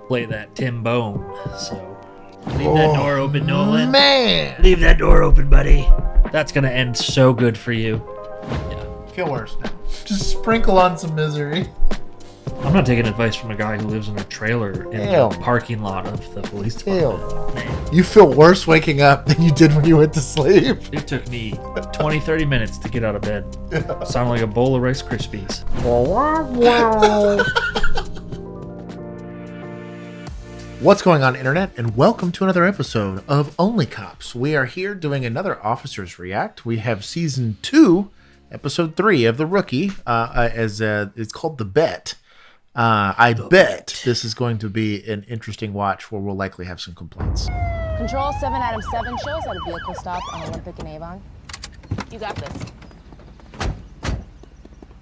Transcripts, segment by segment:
play that Timbone. So leave that door open, Nolan. Man! Leave that door open, buddy. That's gonna end so good for you. Yeah. Feel worse now. Just sprinkle on some misery. I'm not taking advice from a guy who lives in a trailer in the parking lot of the police department. Man. You feel worse waking up than you did when you went to sleep. It took me 20, 30 minutes to get out of bed. Sound like a bowl of Rice Krispies. What's going on, Internet? And welcome to another episode of Only Cops. We are here doing another Officers React. We have Season 2, Episode 3 of The Rookie. It's called The Bet. I bet this is going to be an interesting watch where we'll likely have some complaints. Control 7 Adam 7 shows at a vehicle stop on Olympic and Avon. You got this.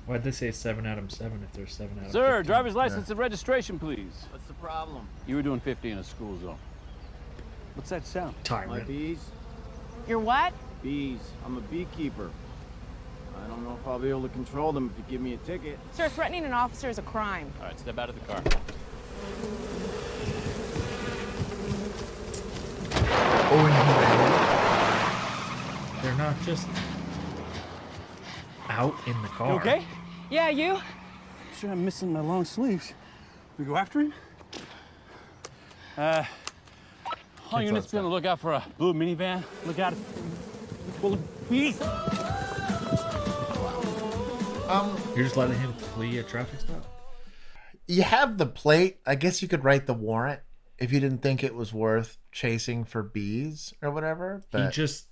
Why'd they say 7 Adam 7 if there's 7 Adam Sir, 15? driver's license and registration, please. What's the problem? You were doing 50 in a school zone. What's that sound? My Tyrant. bees? You're what? Bees. I'm a beekeeper. I don't know if I'll be able to control them if you give me a ticket. Sir, threatening an officer is a crime. All right, step out of the car. They're not just out in the car. You okay? Yeah, you? Sure, I'm missing my long sleeves. We go after him? All units be on the lookout for a blue minivan. Look out, full of bees. You're just letting him flee a traffic stop? You have the plate. I guess you could write the warrant if you didn't think it was worth chasing for bees or whatever. He But just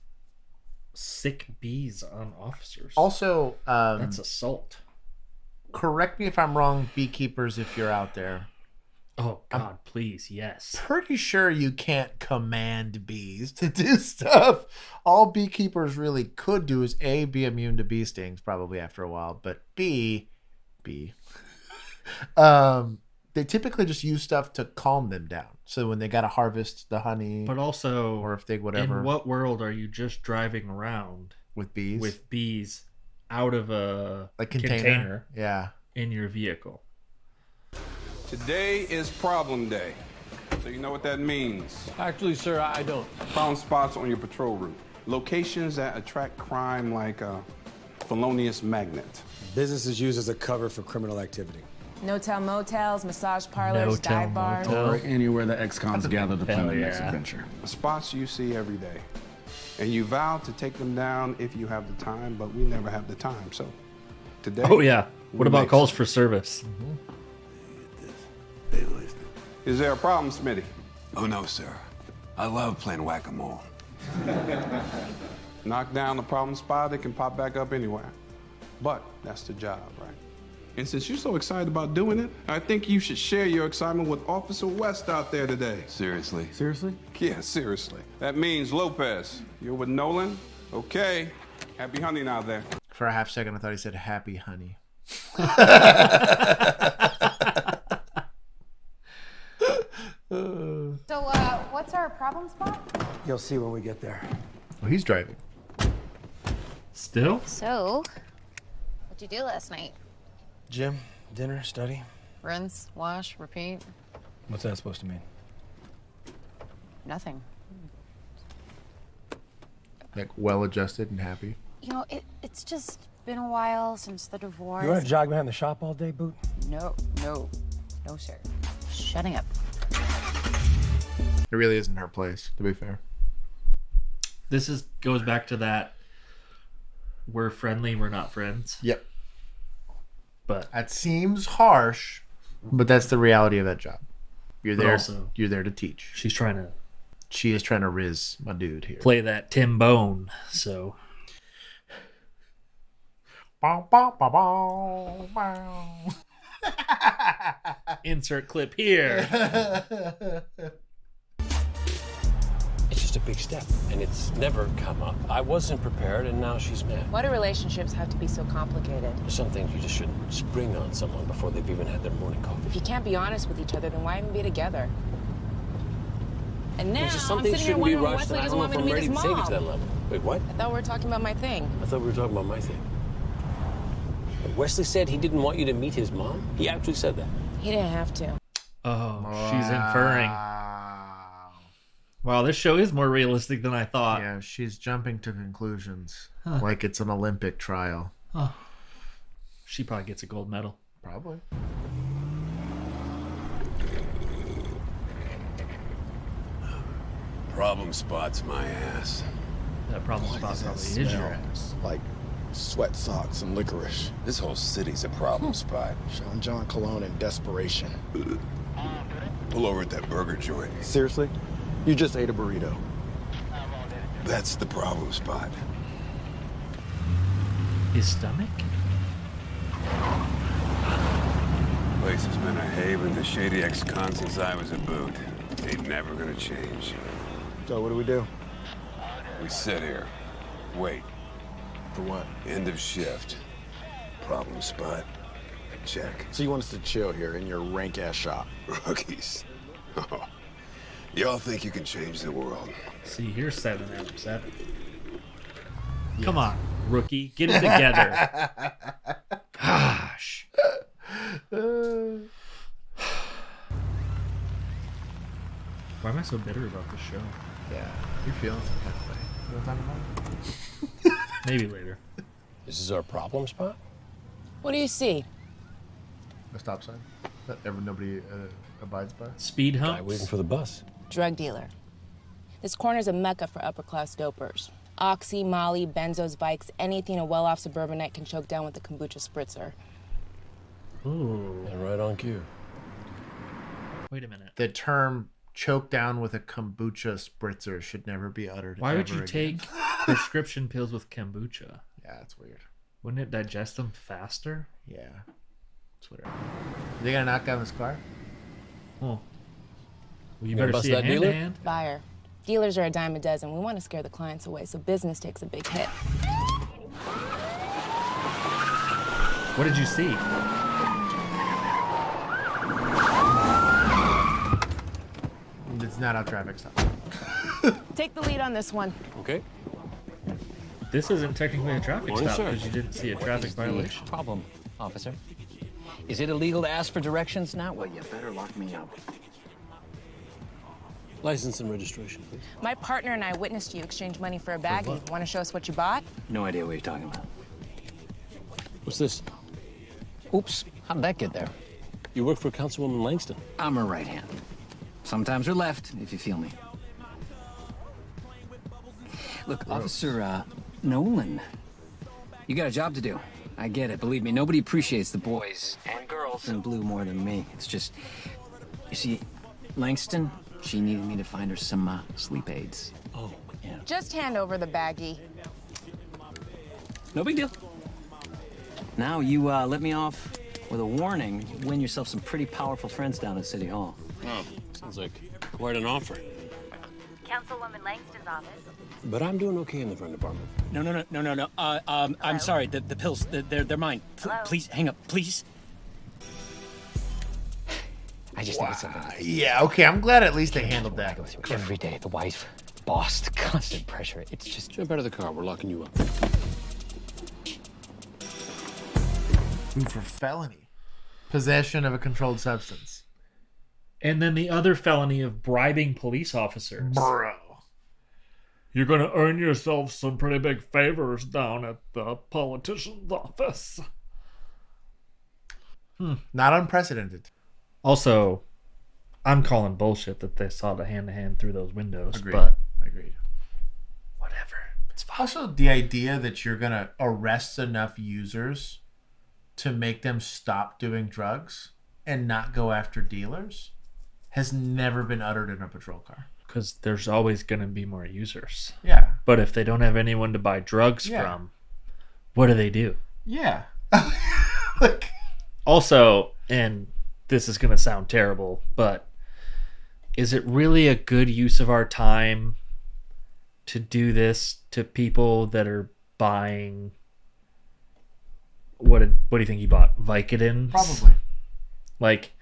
sick bees on officers. also, That's assault. correct me if I'm wrong, beekeepers, if you're out there. Oh, God, please, yes. Pretty sure you can't command bees to do stuff. All beekeepers really could do is A, be immune to bee stings probably after a while, but B, they typically just use stuff to calm them down. So when they got to harvest the honey, But also, or if they whatever, in what world are you just driving around with bees, with bees out of a like container. Yeah. in your vehicle? Today is problem day. So you know what that means. Actually, sir, I don't. Found spots on your patrol route. Locations that attract crime like a felonious magnet. Business is used as a cover for criminal activity. No-tell motels, massage parlors, No-tell dive bars. motel. Or anywhere the ex-cons gather to plan their next yeah. adventure. Spots you see every day. And you vow to take them down if you have the time, but we never have the time. So today... Oh, yeah. What we about make calls some. for service? Is there a problem, Smitty? Oh no, sir. I love playing whack-a-mole. Knock down the problem spot, it can pop back up anywhere. But that's the job, right? And since you're so excited about doing it, I think you should share your excitement with Officer West out there today. Seriously? Seriously? Yeah, seriously. That means Lopez. You're with Nolan? Okay. Happy hunting out there. For a half second, I thought he said happy honey. So, what's our problem spot? You'll see when we get there. Well, he's driving. Still? So, what'd you do last night? Gym, dinner, study. Rinse, wash, repeat. What's that supposed to mean? Nothing. Like well-adjusted and happy. You know, it's just been a while since the divorce. You want to jog behind the shop all day, Boot? No, sir. Shutting up. It really isn't her place, to be fair. This goes back to that we're friendly, we're not friends. Yep. But That seems harsh, but that's the reality of that job. You're But there. also- You're there to teach. she's trying to She is trying to riz my dude here. play that Timbone, so... Bow, bow, bow, bow, bow. Insert clip here. It's just a big step, and it's never come up. I wasn't prepared, and now she's mad. Why do relationships have to be so complicated? There's some things you just shouldn't spring on someone before they've even had their morning coffee. If you can't be honest with each other, then why even be together? And now There's just I'm some things sitting here shouldn't be wondering why rushed, Wesley and I doesn't don't know want if me to I'm meet ready his to take it to that mom. level. Wait, what? I thought we were talking about my thing. I thought we were talking about my thing. Wesley said he didn't want you to meet his mom? He actually said that. He didn't have to. Oh, she's inferring. Wow, this show is more realistic than I thought. Yeah, she's jumping to conclusions like it's an Olympic trial. Oh. She probably gets a gold medal. Probably. Problem spot's my ass. That problem spot probably is your ass. Like sweat socks and licorice. This whole city's a problem spot. Sean John cologne in desperation. Pull over at that burger joint. Seriously? You just ate a burrito. That's the problem spot. His stomach? Place has been a haven to shady ex-cons since I was a boot. Ain't never gonna change. So what do we do? We sit here. Wait. For what? End of shift. Problem spot. Check. So you want us to chill here in your rank-ass shop? Rookies. Oh. Y'all think you can change the world. See, here's 7 out of 7. Yes. Come on, rookie. Get it together. Gosh. Why am I so bitter about this show? Yeah, you're feeling some kind of way. Maybe later. This is our problem spot? What do you see? A stop sign that nobody abides by. Speed humps. Guy waiting for the bus. Drug dealer. This corner's a mecca for upper-class dopers. Oxy, Molly, benzos, bikes, anything a well-off suburbanite can choke down with a kombucha spritzer. Ooh. And right on cue. Wait a minute. The term choke down with a kombucha spritzer should never be uttered. Why would you again. take prescription pills with kombucha? Yeah, that's weird. Wouldn't it digest them faster? Yeah. It's whatever. Are they gonna knock down this car? Oh. Well, you gonna better bust see a that dealer? hand-to-hand. Buyer. Dealers are a dime a dozen. We want to scare the clients away, so business takes a big hit. What did you see? It's not a traffic stop. Take the lead on this one. Okay. This isn't technically a traffic Morning, stop sir. because you didn't see a traffic violation. Problem, officer. Is it illegal to ask for directions now? Well, you better lock me up. License and registration, please. My partner and I witnessed you exchange money for a baggie. Want to show us what you bought? No idea what you're talking about. What's this? Oops, how did that get there? You work for Councilwoman Langston. I'm her right hand. Sometimes her left, if you feel me. Look, Officer Nolan, you got a job to do. I get it. Believe me, nobody appreciates the boys and girls in blue more than me. It's just, you see, Langston, she needed me to find her some sleep aids. Oh. Yeah. Just hand over the baggie. No big deal. Now you let me off with a warning. You win yourself some pretty powerful friends down at City Hall. Oh, sounds like quite an offer. Councilwoman Langston's office. But I'm doing okay in the front department. No. I'm sorry. The pills, they're mine. Please, hang up, please. I just needed something. Yeah, okay, I'm glad at least they handled that. Every day, the wife, boss, the constant pressure. It's just... Jump out of the car. We're locking you up. Ooh, for felony. Possession of a controlled substance. And then the other felony of bribing police officers. Bro. You're going to earn yourself some pretty big favors down at the politician's office. Not unprecedented. Also, I'm calling bullshit that they saw the hand-to-hand through those windows. Agreed. But Agreed. whatever. It's fine. Also, the idea that you're going to arrest enough users to make them stop doing drugs and not go after dealers has never been uttered in a patrol car. Because there's always going to be more users. Yeah. But if they don't have anyone to buy drugs from, what do? Yeah. Also, and this is going to sound terrible, but is it really a good use of our time to do this to people that are buying... What do you think he bought? Vicodin? Probably. Like,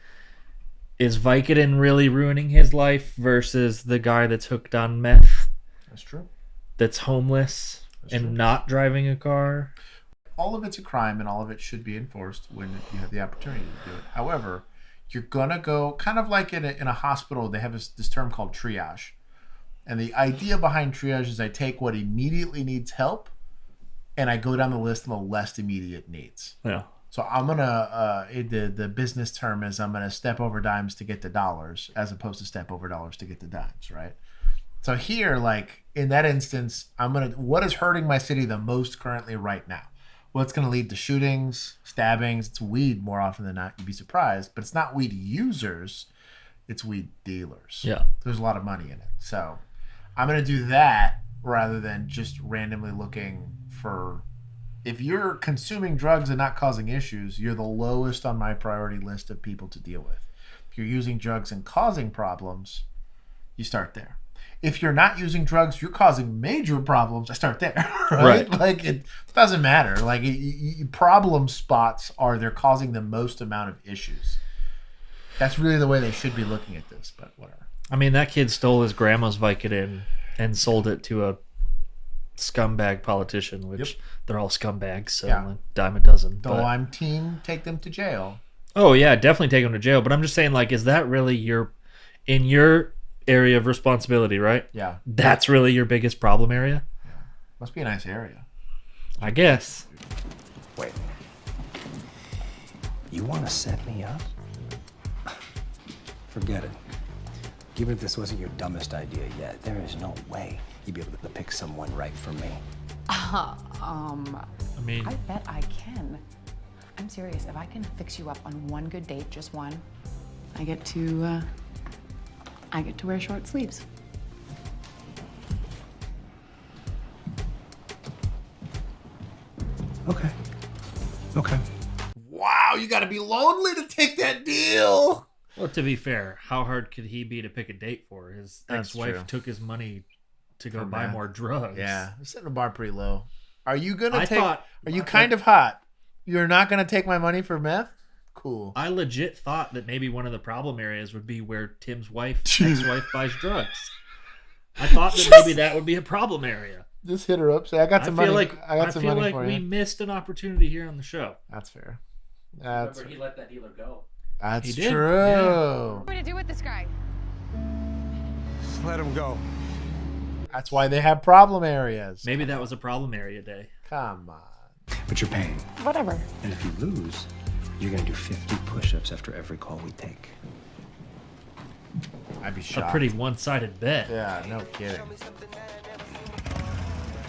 is Vicodin really ruining his life versus the guy that's hooked on meth? That's true. That's homeless and not driving a car? All of it's a crime and all of it should be enforced when you have the opportunity to do it. However, you're gonna go kind of like in a hospital. They have this term called triage, and the idea behind triage is I take what immediately needs help, and I go down the list of the less immediate needs. Yeah. So I'm gonna the business term is I'm gonna step over dimes to get to dollars, as opposed to step over dollars to get to dimes, right? So here, like in that instance, what is hurting my city the most currently right now? What's going to lead to shootings, stabbings? It's weed more often than not. You'd be surprised, but it's not weed users. It's weed dealers. Yeah. There's a lot of money in it. So I'm going to do that rather than just randomly looking for... If you're consuming drugs and not causing issues, you're the lowest on my priority list of people to deal with. If you're using drugs and causing problems, you start there. If you're not using drugs, you're causing major problems. I start there, right? Like it doesn't matter. Like problem spots they're causing the most amount of issues. That's really the way they should be looking at this, but whatever. I mean, that kid stole his grandma's Vicodin and sold it to a scumbag politician, which they're all scumbags, so a dime a dozen. Though I'm team take them to jail. Oh yeah, definitely take them to jail. But I'm just saying, like, is that really in your area of responsibility, right? Yeah. That's really your biggest problem area? Yeah. Must be a nice area. I guess. Wait. You want to set me up? Forget it. Even if this wasn't your dumbest idea yet, there is no way you'd be able to pick someone right for me. I mean... I bet I can. I'm serious. If I can fix you up on one good date, just one, I get to wear short sleeves. Okay. Wow, you got to be lonely to take that deal. Well, to be fair, how hard could he be to pick a date for? His That's ex-wife true. took his money to go For buy meth. more drugs. Yeah, I'm setting the bar pretty low. Are you gonna I take? thought- Are you kind of hot? You're not gonna take my money for meth? Cool. I legit thought that maybe one of the problem areas would be where Tim's ex-wife buys drugs. I thought that maybe that would be a problem area. Just hit her up. Say I got some money. I got some money for we you. missed an opportunity here on the show. That's fair. Remember, he let that dealer go. That's He did, true. yeah. What to do with this guy? Just let him go. That's why they have problem areas. Maybe that was a problem area day. Come on. But you're paying. Whatever. And if you lose, you're going to do 50 push-ups after every call we take. I'd be shocked. A pretty one-sided bet. Yeah, no kidding.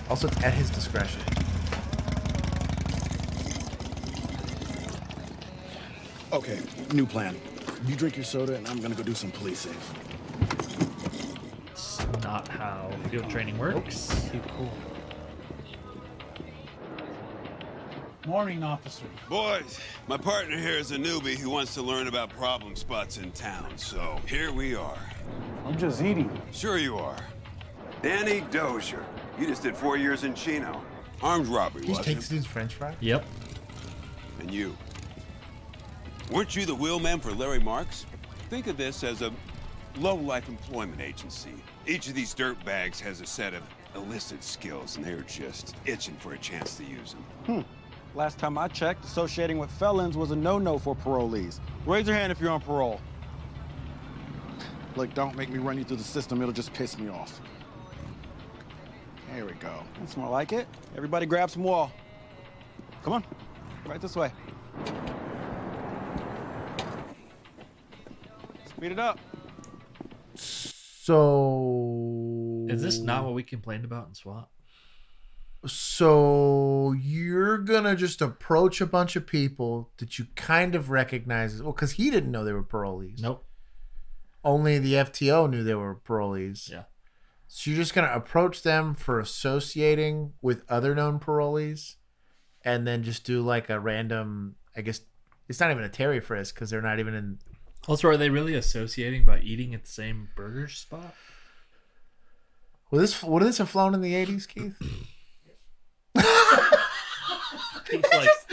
Also, it's at his discretion. Okay, new plan. You drink your soda, and I'm gonna go do some policing. It's not how field training works. Too cool. Morning, officer. Boys, my partner here is a newbie who wants to learn about problem spots in town, so here we are. I'm just eating. Sure you are. Danny Dozier. You just did 4 years in Chino. Armed robbery, He just wasn't takes it? dude's french fry? Yep. And you? Weren't you the wheelman for Larry Marks? Think of this as a low-life employment agency. Each of these dirtbags has a set of illicit skills, and they're just itching for a chance to use them. Last time I checked, associating with felons was a no-no for parolees. Raise your hand if you're on parole. Look, don't make me run you through the system. It'll just piss me off. There we go. That's more like it. Everybody grab some wall. Come on, right this way. Speed it up. So... Is this not what we complained about in SWAT? So you're gonna just approach a bunch of people that you kind of recognize. Well, because he didn't know they were parolees. Nope. Only the FTO knew they were parolees. Yeah. So you're just gonna approach them for associating with other known parolees, and then just do like a random. I guess it's not even a Terry frisk because they're not even in. Also, are they really associating by eating at the same burger spot? Would this have flown in the 80s, Keith?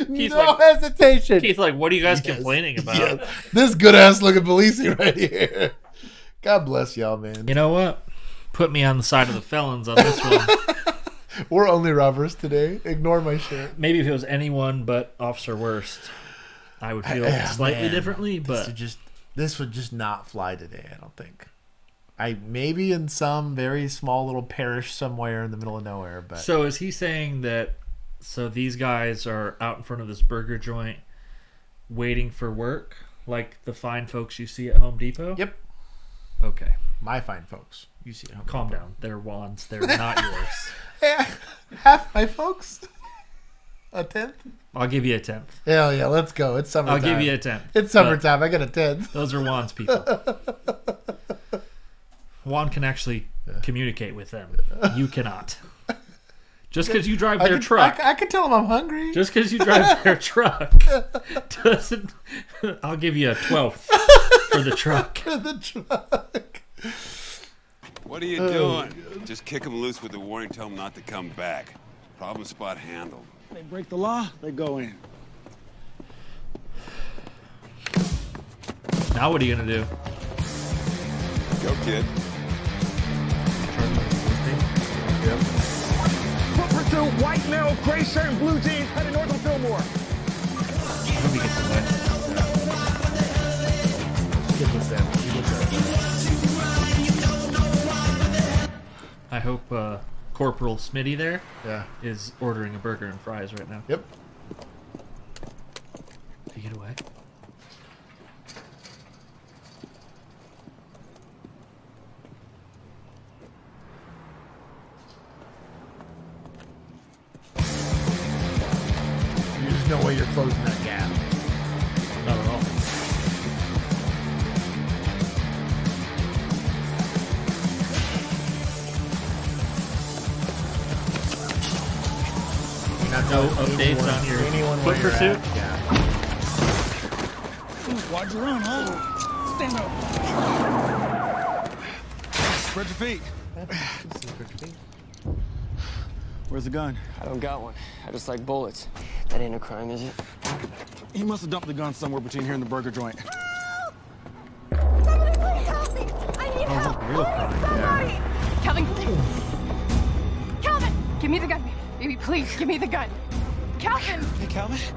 Keith's no like, hesitation. Keith's like, what are you guys Yes. complaining about? Yes. This good ass looking policing right here. God bless y'all, man. You know what? Put me on the side of the felons on this one. We're only robbers today. Ignore my shirt. Maybe if it was anyone but Officer Worst, I would feel slightly man. differently. This But dude just This would just not fly today, I don't think. Maybe in some very small little parish somewhere in the middle of nowhere, but So is he saying that these guys are out in front of this burger joint waiting for work, like the fine folks you see at Home Depot? Yep. Okay. My fine folks you see at Home Calm Depot. down. They're wands. They're not yours. Yeah, half my folks. A 10th? I'll give you a 10th. Hell yeah, let's go. It's summertime. I'll give you a 10th. It's summertime. I got a 10th. Those are wands people. Juan can actually communicate with them. You cannot. Just because you drive their truck. I can tell them I'm hungry. Just because you drive their truck doesn't. I'll give you a 12th for the truck. For the truck. What are you doing? Just kick them loose with a warning, tell them not to come back. Problem spot handled. They break the law, they go in. Now what are you going to do? Go, kid. Yep. Foot pursuit, white male, gray shirt, and blue jeans, heading north on Fillmore. I hope he gets away. Get with them. I hope Corporal Smitty there Yeah. is ordering a burger and fries right now. Yep. Did he get away? There's no way you're closing that gap. Not at all. No updates on your foot pursuit? Yeah. Why'd you run, huh? Stand up. Spread your feet. Where's the gun? I don't got one. I just like bullets. That ain't a crime, is it? He must have dumped the gun somewhere between here and the burger joint. Somebody please help me! I need help! Real crime. Somebody! Calvin! Calvin! Give me the gun. Baby, please, give me the gun. Calvin! Hey, Calvin. Hey,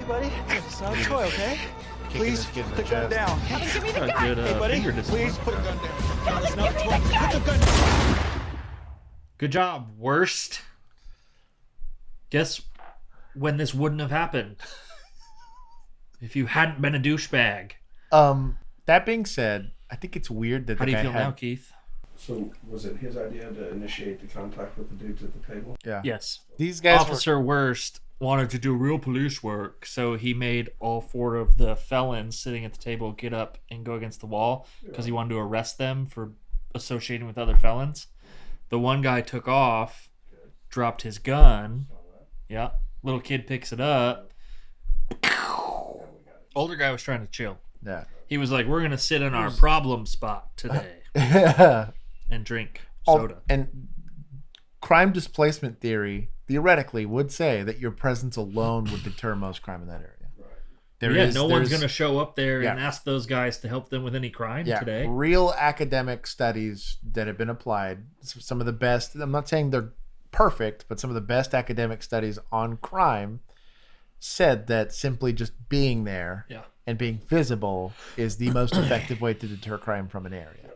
buddy. It's not a toy, okay? Kicking Please this kid in put the the gun chest. down. Calvin, give me the A gun! good Hey, buddy. finger discipline. Please put the gun down. Calvin, It's not a give me toy. the gun! Put the gun down. Good job, worst. Guess when this wouldn't have happened. If you hadn't been a douchebag. That being said, I think it's weird that How the do you guy feel had... now, Keith? So was it his idea to initiate the contact with the dudes at the table? Yeah. Yes. These guys Officer Worst wanted to do real police work, so he made all 4 of the felons sitting at the table get up and go against the wall because he wanted to arrest them for associating with other felons. The one guy took off, dropped his gun. Yeah. Little kid picks it up. Older guy was trying to chill. Yeah. He was like, we're going to sit in our problem spot today and drink soda. And crime displacement theory, theoretically, would say that your presence alone would deter most crime in that area. No one's going to show up there Yeah. and ask those guys to help them with any crime today. Real academic studies that have been applied, some of the best, I'm not saying they're perfect, but some of the best academic studies on crime said that simply just being there and being visible is the most effective way to deter crime from an area.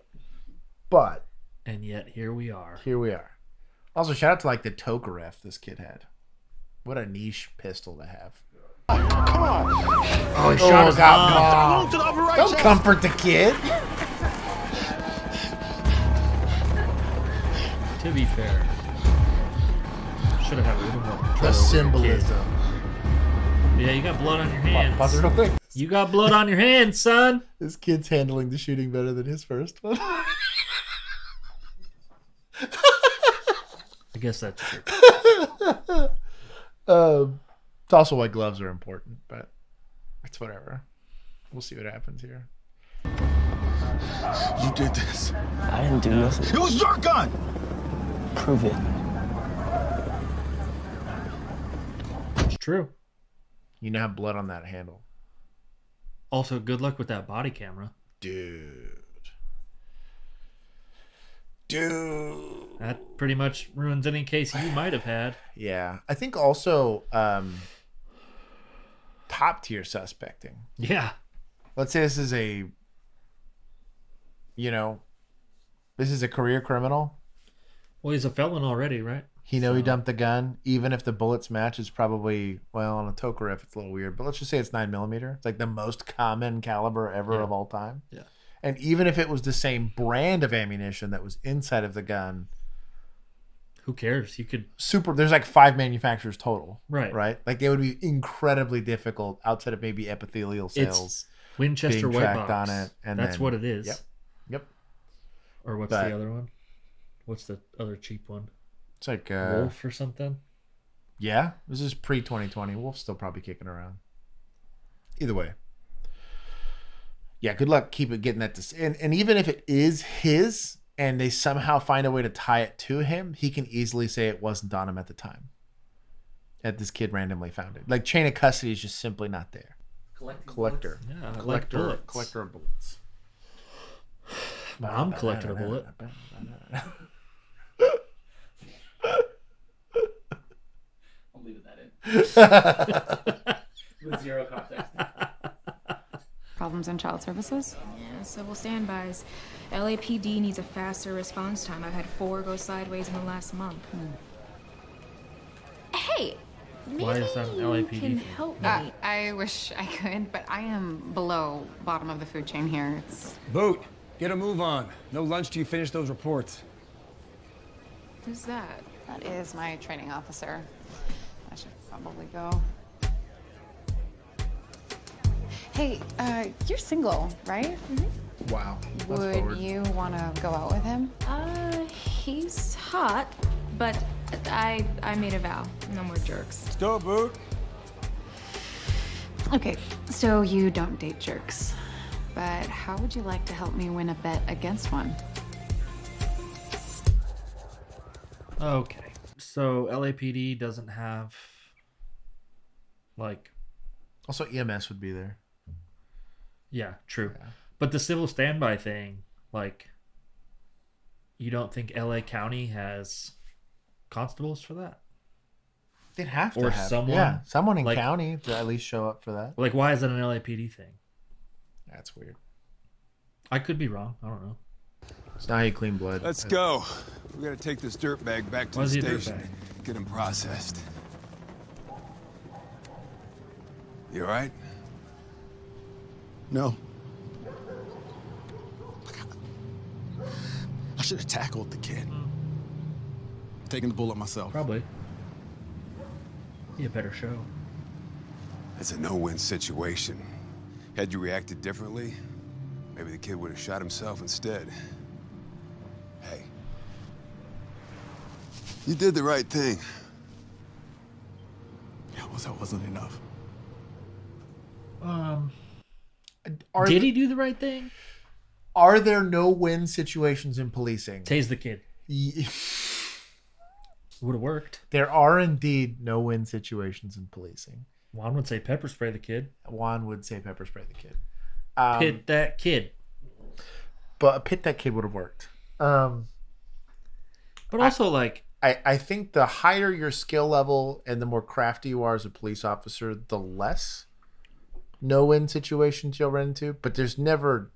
But and yet here we are. Also, shout out to like the Tokarev this kid had. What a niche pistol to have. Come on. Oh, he shot his mom. Move to the upper right Don't chest. comfort the kid. To be fair, should have had a little more control The over symbolism. the kid. Yeah, you got blood on your hands. Pause it real quick. You got blood on your hands, son. This kid's handling the shooting better than his first one. I guess that's true. It's also why gloves are important, but it's whatever. We'll see what happens here. You did this. I didn't do nothing. It was your gun. Prove it. It's true. You now have blood on that handle. Also, good luck with that body camera. Dude. That pretty much ruins any case you might have had. Yeah. I think also top tier suspecting. Yeah. Let's say this is a you know, this is a career criminal. Well, he's a felon already, right? He dumped the gun. Even if the bullets match, it's probably, well, on a Tokarev, it's a little weird. But let's just say it's 9mm. It's like the most common caliber ever of all time. Yeah. And even if it was the same brand of ammunition that was inside of the gun, who cares? You could there's like 5 manufacturers total. Right. Right? Like they would be incredibly difficult outside of maybe epithelial cells. It's Winchester being white tracked box. on it. And that's then, what it is. Yep. Or what's the other one? What's the other cheap one? It's like Wolf or something. Yeah, this is pre-2020. Wolf's still probably kicking around. Either way, yeah. Good luck getting that. And even if it is his, and they somehow find a way to tie it to him, he can easily say it wasn't on him at the time. That this kid randomly found it. Like chain of custody is just simply not there. Collector. Yeah, I like Collector. bullets. Collector of bullets. I'm collecting a bullet. I'll leave that in. With zero context. Problems in child services? Yeah, civil standbys. LAPD needs a faster response time. I've had 4 go sideways in the last month. Hey, Why is that an LAPD can thing? help me. I wish I could, but I am below bottom of the food chain here. It's Boot, get a move on. No lunch till you finish those reports. Who's that? That is my training officer. I should probably go. Hey, you're single, right? Mm-hmm. Wow. Would you want to go out with him? He's hot, but I made a vow. No more jerks. Let's go, Boot. Okay, so you don't date jerks. But how would you like to help me win a bet against one? Okay. So LAPD doesn't have like Also EMS would be there. Yeah, true. Yeah. But the civil standby thing, like you don't think LA County has constables for that? They'd have to or have someone in like, county to at least show up for that. Like why is it an LAPD thing? That's weird. I could be wrong. I don't know. It's not how you clean blood. Let's go. We gotta take this dirt bag back to the station. Dirtbag? Get him processed. You all right? No. I should have tackled the kid. Taking the bullet myself. Probably. Be a better show. It's a no-win situation. Had you reacted differently, maybe the kid would have shot himself instead. Hey. You did the right thing. Yeah, well, that wasn't enough. Did he do the right thing? Are there no-win situations in policing? Tase the kid. Would have worked. There are indeed no-win situations in policing. Juan would say pepper spray the kid. Juan would say pepper spray the kid. Pit that kid. But pit that kid would have worked. But also, I think the higher your skill level and the more crafty you are as a police officer, the less no-win situations you'll run into. But there's never...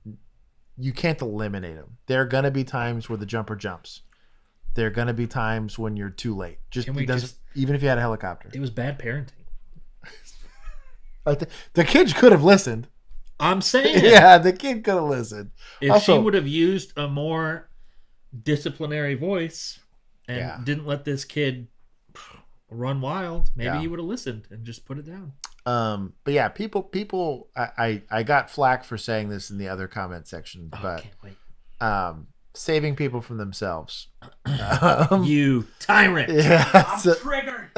You can't eliminate them. There are going to be times where the jumper jumps. There are going to be times when you're too late. Even if you had a helicopter. It was bad parenting. The kid could have listened. I'm saying. Yeah, the kid could have listened. If she would have used a more disciplinary voice and didn't let this kid run wild, maybe he would have listened and just put it down. But yeah, people, I got flack for saying this in the other comment section, but saving people from themselves. You tyrant! Yeah, I'm triggered.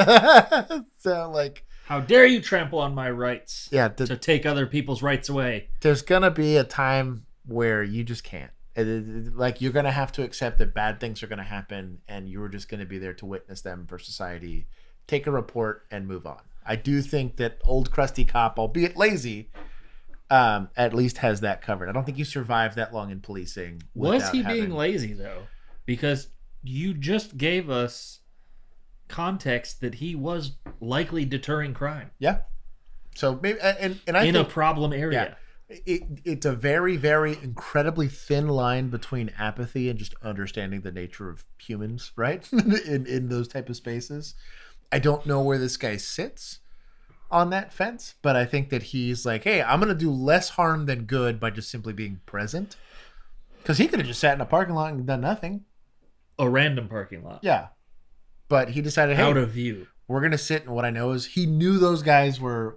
So like, how dare you trample on my rights? Yeah, to take other people's rights away. There's gonna be a time where you just can't. Like you're gonna have to accept that bad things are gonna happen, and you're just gonna be there to witness them for society. Take a report and move on. I do think that old crusty cop, albeit lazy, at least has that covered. I don't think you survive that long in policing. Was he being lazy though? Because you just gave us context that he was likely deterring crime. Yeah. So maybe and I in think, a problem area. Yeah, It's a very, very incredibly thin line between apathy and just understanding the nature of humans, right? in those type of spaces. I don't know where this guy sits on that fence, but I think that he's like, hey, I'm going to do less harm than good by just simply being present. Because he could have just sat in a parking lot and done nothing. A random parking lot. Yeah. But he decided, hey, out of view. We're going to sit, and what I know is he knew those guys were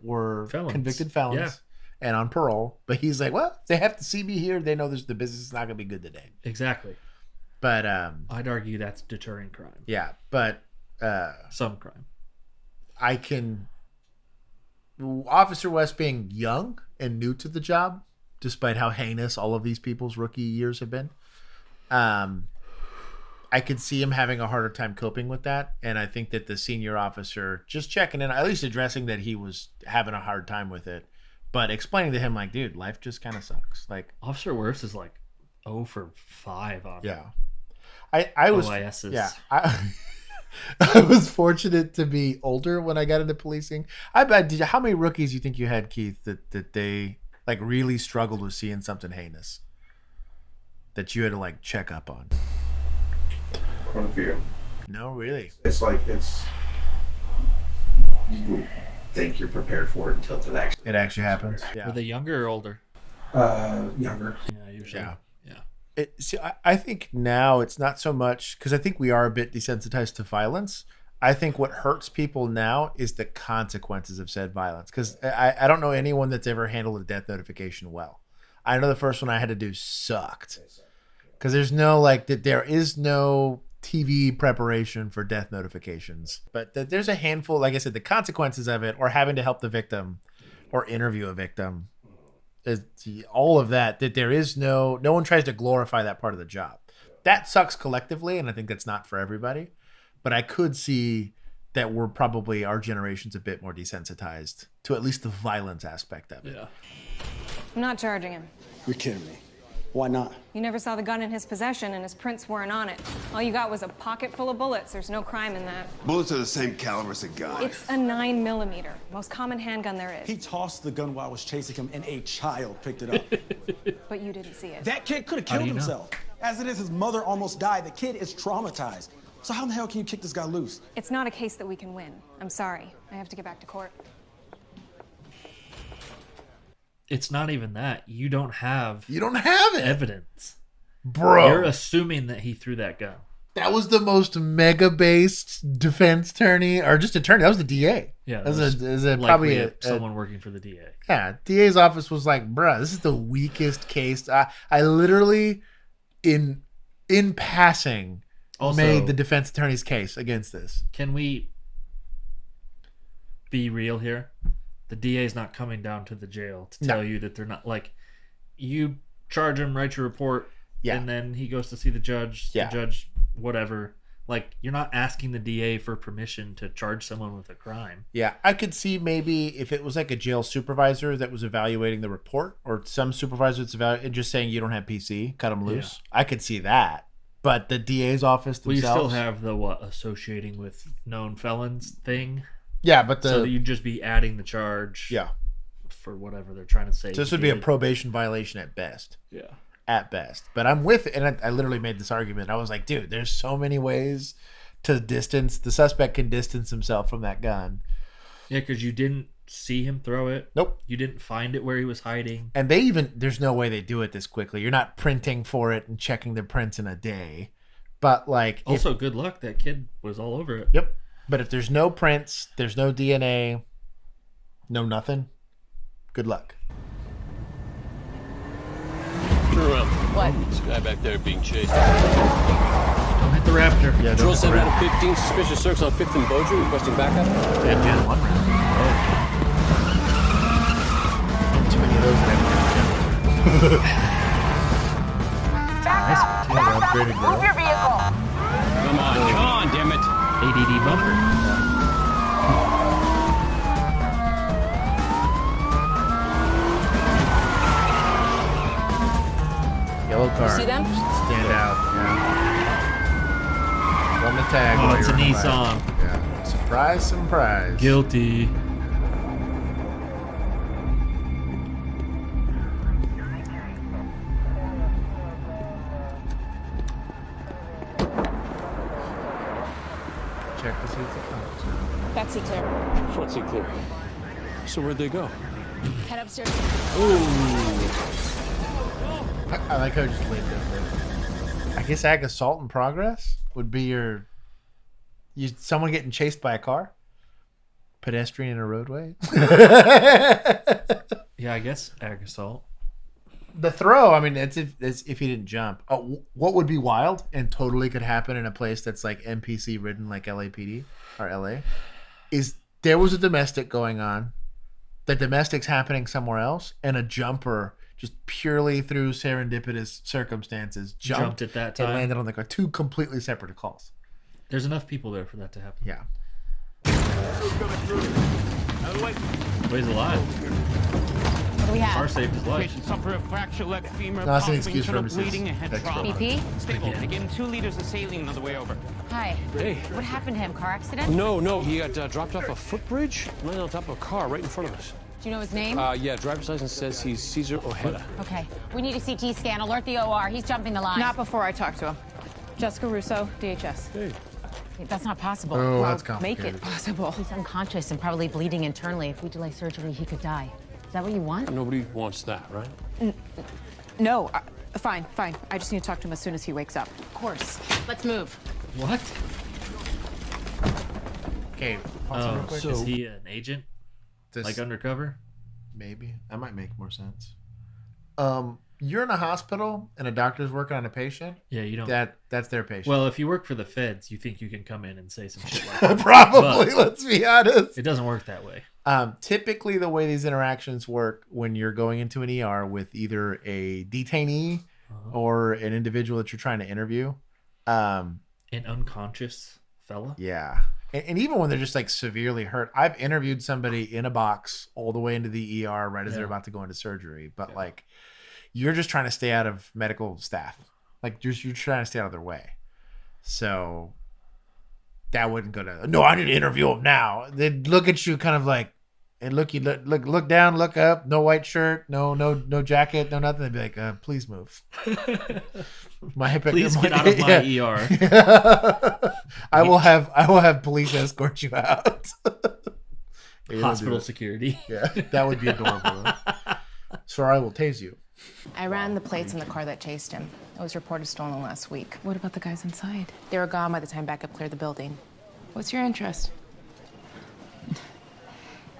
felons. Convicted felons and on parole. But he's like, well, if they have to see me here, they know the business is not going to be good today. Exactly. But I'd argue that's deterring crime. Yeah, but some crime. Officer West being young and new to the job, despite how heinous all of these people's rookie years have been, I could see him having a harder time coping with that. And I think that the senior officer just checking in, at least addressing that he was having a hard time with it, but explaining to him like, dude, life just kind of sucks. Like Officer West is like 0 for 5 on I was OISs. Yeah. I was fortunate to be older when I got into policing. I bet. How many rookies you think you had, Keith, that they like really struggled with seeing something heinous that you had to like check up on? Quite a few. No, really. It's like you think you're prepared for it until it actually happens. Were they younger or older? Younger. Yeah, usually. Yeah. Yeah. See, I think now it's not so much because I think we are a bit desensitized to violence. I think what hurts people now is the consequences of said violence. Because I don't know anyone that's ever handled a death notification well. I know the first one I had to do sucked. Because there is no TV preparation for death notifications. But there's a handful, like I said, the consequences of it, or having to help the victim or interview a victim, all of that there is no one tries to glorify that part of the job. That sucks collectively, and I think that's not for everybody. But I could see that we're probably, our generation's a bit more desensitized to at least the violence aspect of it. Yeah. I'm not charging him. You're kidding me. Why not? You never saw the gun in his possession, and his prints weren't on it. All you got was a pocket full of bullets. There's no crime in that. Bullets are the same caliber as a gun. It's a 9mm, most common handgun there is. He tossed the gun while I was chasing him, and a child picked it up. But you didn't see it. That kid could have killed himself. As it is, his mother almost died. The kid is traumatized. So how in the hell can you kick this guy loose? It's not a case that we can win. I'm sorry. I have to get back to court. It's not even that. You don't have it. Evidence. Bro. You're assuming that he threw that gun. That was the most mega-based defense attorney, or just attorney. That was the DA. Yeah. That was probably someone working for the DA. Yeah. DA's office was like, bruh, this is the weakest case. I literally, in passing, also made the defense attorney's case against this. Can we be real here? The DA's not coming down to the jail to tell you that they're not, like, you charge him, write your report, and then he goes to see the judge, the judge, whatever. Like, you're not asking the DA for permission to charge someone with a crime. Yeah, I could see maybe if it was like a jail supervisor that was evaluating the report, or some supervisor that's just saying you don't have PC, cut him loose. Yeah. I could see that. But the DA's office themselves... Well, you still have the, associating with known felons thing. Yeah, but so you'd just be adding the charge. Yeah. For whatever they're trying to say. So this would be a probation violation at best. Yeah. At best. But I'm with it, and I literally made this argument. I was like, dude, there's so many ways to distance. The suspect can distance himself from that gun. Yeah, because you didn't see him throw it. Nope. You didn't find it where he was hiding. And there's no way they do it this quickly. You're not printing for it and checking the prints in a day. But like... Also, good luck. That kid was all over it. Yep. But if there's no prints, there's no DNA, no nothing, good luck. Turn around. What? This guy back there being chased. Don't hit the Raptor. Yeah, Patrol 7 out of 15, suspicious circs on 5th and Bojo, requesting backup. They have Gen 1 round. Oh. Too many of those in Back up! Back up! Move your vehicle! Come on, damn it. ADD bumper. Yellow car. You see them? Stand out. Yeah. Run the tag. Oh, it's a Nissan. Yeah. Surprise, surprise. Guilty. check to see if it Back seat clear. Front seat clear. So where'd they go? Head upstairs. I like how you just laid there. I guess ag assault in progress would be someone getting chased by a car, pedestrian in a roadway. Yeah, I guess ag assault. The throw, I mean, it's if he didn't jump. Oh, what would be wild and totally could happen in a place that's like NPC ridden like LAPD or LA is there was a domestic going on. The domestic's happening somewhere else, and a jumper just purely through serendipitous circumstances jumped at that time and landed on the car. Two completely separate calls. There's enough people there for that to happen. Yeah. But he's alive. What do we have? Car saved his life. Patient suffer a fractured left femur, No, that's an possible excuse for internal him to bleeding, and head trauma. BP? Stable. They gave him 2 liters of saline on the way over. Hi. Hey. What happened to him? Car accident? No, he got dropped off a footbridge, landed on top of a car right in front of us. Do you know his name? Yeah, driver's license says he's Caesar Ojeda. Okay. We need a CT scan. Alert the OR. He's jumping the line. Not before I talk to him. Jessica Russo, DHS. Hey. That's not possible. Oh, Well, that's complicated. Make it possible. He's unconscious and probably bleeding internally. If we delay surgery, he could die. Is that what you want? Nobody wants that, right? No, fine. I just need to talk to him as soon as he wakes up. Of course. Let's move. What? Okay. Real quick. Is he an agent? Like undercover? Maybe. That might make more sense. You're in a hospital and a doctor's working on a patient. Yeah, you don't. That's their patient. Well, if you work for the feds, you think you can come in and say some shit like that. Probably, let's be honest. It doesn't work that way. Typically, the way these interactions work when you're going into an ER with either a detainee or an individual that you're trying to interview. An unconscious fella? Yeah. And even when they're just like severely hurt. I've interviewed somebody in a box all the way into the ER right as they're about to go into surgery. But like, you're just trying to stay out of medical staff. Like, you're trying to stay out of their way. So that wouldn't go to, no, I need to interview him now. They'd look at you kind of like, and look down, look up, no white shirt, no jacket, no nothing. They'd be like, please move. Please get out of my ER. I will have police escort you out. Hospital security. Yeah, that would be adorable. Sir, I will tase you. I ran the plates in the car that chased him. It was reported stolen last week. What about the guys inside? They were gone by the time backup cleared the building. What's your interest?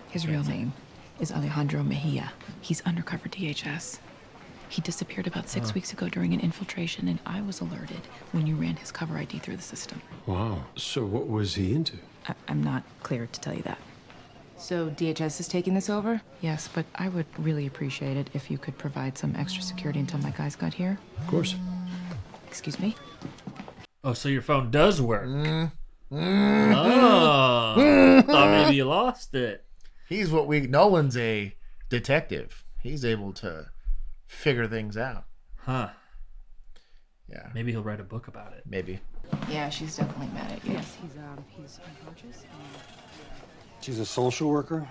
His real name is Alejandro Mejia. He's undercover DHS. He disappeared about 6 weeks ago during an infiltration, and I was alerted when you ran his cover ID through the system. Wow. So what was he into? I'm not cleared to tell you that. So DHS is taking this over? Yes, but I would really appreciate it if you could provide some extra security until my guys got here. Of course. Excuse me? Oh, so your phone does work. Oh, thought maybe you lost it. Nolan's a detective. He's able to figure things out. Huh. Yeah. Maybe he'll write a book about it. Maybe. Yeah, she's definitely mad at you. Yes, he's unconscious. She's a social worker?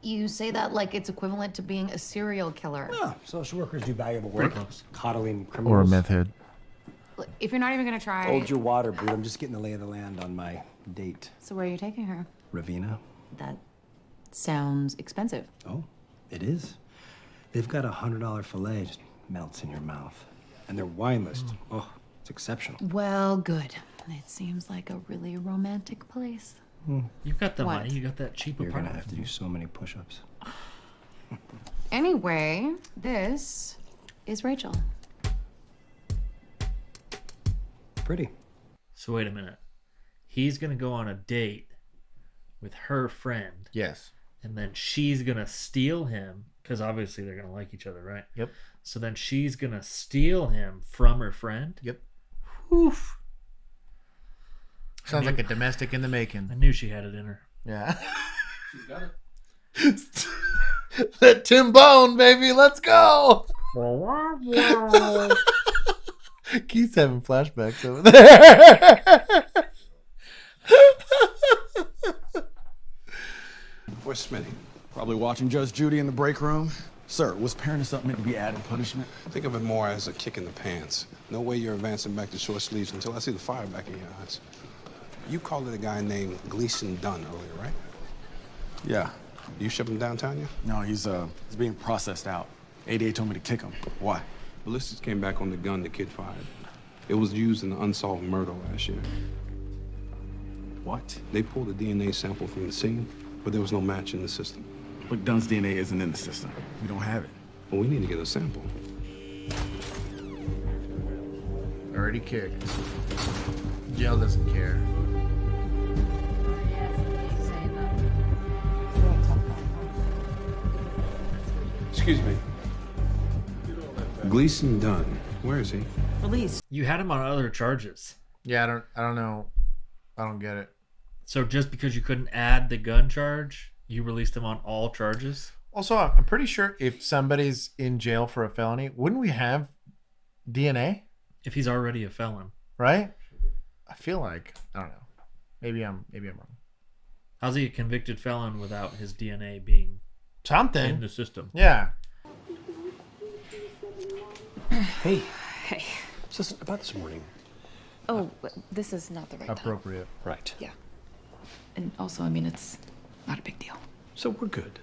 You say that like it's equivalent to being a serial killer. No, social workers do valuable work. Coddling criminals. Or a meth head. If you're not even gonna try... Hold your water, Brute. I'm just getting the lay of the land on my date. So where are you taking her? Ravenna. That sounds expensive. Oh, it is. They've got a $100 filet, just melts in your mouth. And their wine list, oh, it's exceptional. Well, good. It seems like a really romantic place. You've got the What? money. You got that cheap You're apartment. gonna have to do so many push-ups. Anyway, this is Rachel. Pretty. So wait a minute. He's gonna go on a date with her friend. Yes. And then she's gonna steal him because obviously they're gonna like each other, right? Yep. So then she's gonna steal him from her friend. Yep. Oof. Sounds like a domestic in the making. I knew she had it in her. Yeah. She's got it. That Tim Bone, baby, let's go. Keith's having flashbacks over there. Where's Smitty? Probably watching Judge Judy in the break room. Sir, was parent something meant to be added punishment? Think of it more as a kick in the pants. No way you're advancing back to short sleeves until I see the fire back in your eyes. You called it a guy named Gleason Dunn earlier, right? Yeah. You ship him downtown yet? No, he's being processed out. Aide told me to kick him. Why? Ballistics came back on the gun the kid fired. It was used in the Unsolved murder last year. What? They pulled a DNA sample from the scene, but there was no match in the system. But Dunn's DNA isn't in the system. We don't have it. Well, we need to get a sample. Already kicked. Jail doesn't care. Excuse me. Gleason Dunn. Where is he? Release. You had him on other charges. Yeah, I don't know. I don't get it. So just because you couldn't add the gun charge, you released him on all charges? Also, I'm pretty sure if somebody's in jail for a felony, wouldn't we have DNA? If he's already a felon. Right? I feel like, I don't know. Maybe I'm wrong. How's he a convicted felon without his DNA being something in the system? Yeah. Hey. Hey. So about this morning. Oh, this is not the right time. Appropriate. Right. Yeah. And also, I mean, it's not a big deal. So we're good.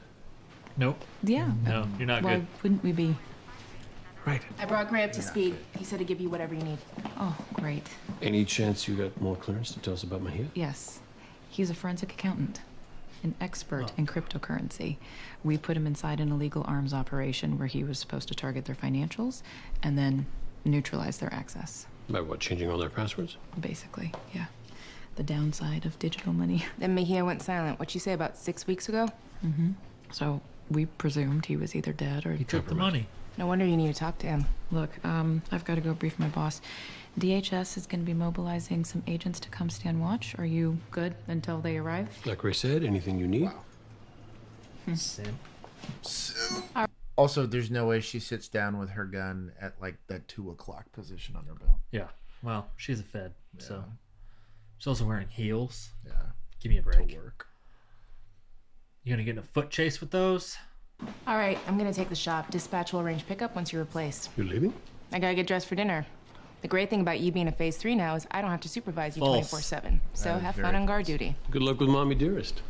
Nope. Yeah. No, you're not Why good. wouldn't we be? Right. I brought Gray up to speed. He said to give you whatever you need. Oh, great. Any chance you got more clearance to tell us about Mejia? Yes. He's a forensic accountant, an expert in cryptocurrency. We put him inside an illegal arms operation where he was supposed to target their financials and then neutralize their access. By what, changing all their passwords? Basically, yeah. The downside of digital money. Then Mejia went silent. What'd you say, about 6 weeks ago? Mm-hmm. So we presumed he was either dead or... He took the money. No wonder you need to talk to him. Look, I've got to go brief my boss. DHS is going to be mobilizing some agents to come stand watch. Are you good until they arrive? Like Ray said, anything you need? Wow. Sin. Also, there's no way she sits down with her gun at like that 2 o'clock position on her belt. Yeah. Well, she's a Fed, so she's also wearing heels. Yeah. Give me a break. To work. You gonna get in a foot chase with those? All right, I'm gonna take the shop. Dispatch will arrange pickup once you're replaced. You're leaving? I gotta get dressed for dinner. The great thing about you being a phase 3 now is I don't have to supervise you False. 24/7. So have fun on guard duty. Good luck with Mommy Dearest.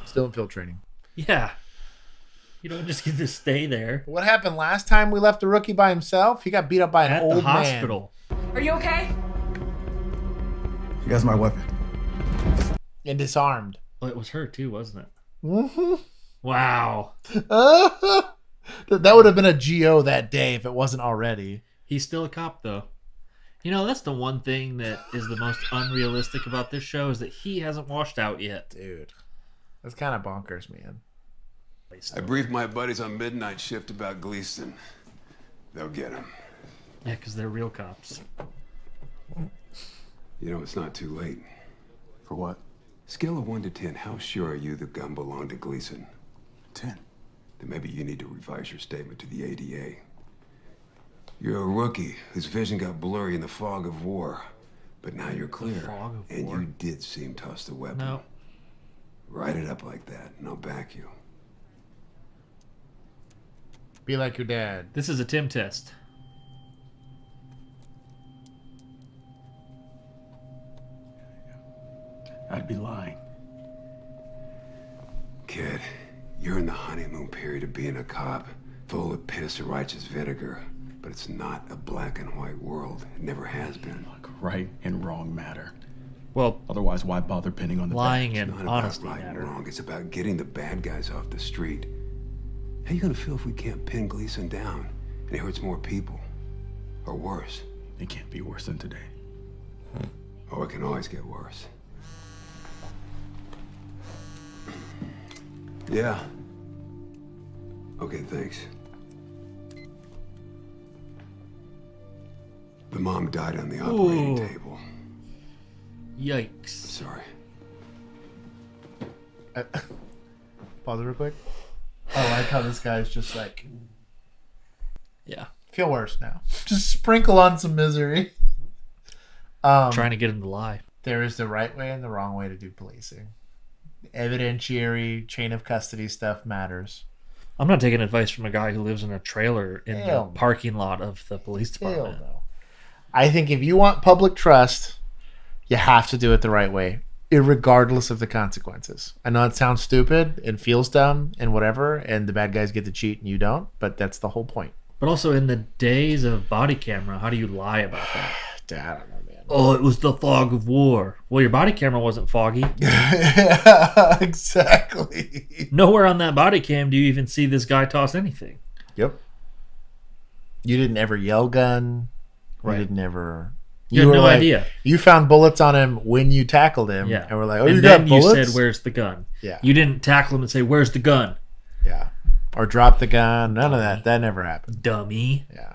Still infiltrating. Yeah. You don't just get to stay there. What happened last time we left the rookie by himself? He got beat up by an At old the hospital. Are you okay? You guys, my weapon. And disarmed. Well, it was her too, wasn't it? Mm-hmm. Wow. That would have been a GO that day if it wasn't already. He's still a cop, though. You know, that's the one thing that is the most unrealistic about this show is that he hasn't washed out yet. Dude. That's kind of bonkers, man. I briefed my buddies on midnight shift about Gleason. They'll get him. Yeah, because they're real cops. You know, it's not too late. For what? Scale of 1 to 10, how sure are you the gun belonged to Gleason? 10. Then maybe you need to revise your statement to the ADA. You're a rookie whose vision got blurry in the fog of war. But now you're clear. And you did seem toss the weapon. No. Write it up like that, and I'll back you. Be like your dad. This is a Tim test. I'd be lying. Kid, you're in the honeymoon period of being a cop, full of piss or righteous vinegar. But it's not a black and white world. It never has been. Look, right and wrong matter. Well, otherwise, why bother pinning on the lying badge? and It's not honesty about right matter. and wrong. It's about getting the bad guys off the street. How you gonna feel if we can't pin Gleason down and it hurts more people? Or worse? It can't be worse than today. Oh, it can always get worse. Yeah. Okay, thanks. The mom died on the operating table. Yikes. Sorry. Pause it real quick. I like how this guy's just like... Yeah. Feel worse now. Just sprinkle on some misery. Trying to get him to lie. There is the right way and the wrong way to do policing. Evidentiary, chain of custody stuff matters. I'm not taking advice from a guy who lives in a trailer in Hell the no. parking lot of the police Hell department. no. I think if you want public trust, You have to do it the right way, irregardless of the consequences. I know it sounds stupid and feels dumb and whatever, and the bad guys get to cheat and you don't, but that's the whole point. But also, in the days of body camera, how do you lie about that? I don't know, man. Oh, it was the fog of war. Well, your body camera wasn't foggy. Yeah, exactly. Nowhere on that body cam do you even see this guy toss anything. Yep. You didn't ever yell gun. Right. You didn't ever... You had were no like, idea. You found bullets on him when you tackled him. Yeah. And we're like, oh, and you then got bullets? you said, where's the gun? Yeah. You didn't tackle him and say, where's the gun? Yeah. Or drop the gun. None of that. That never happened. Dummy. Yeah.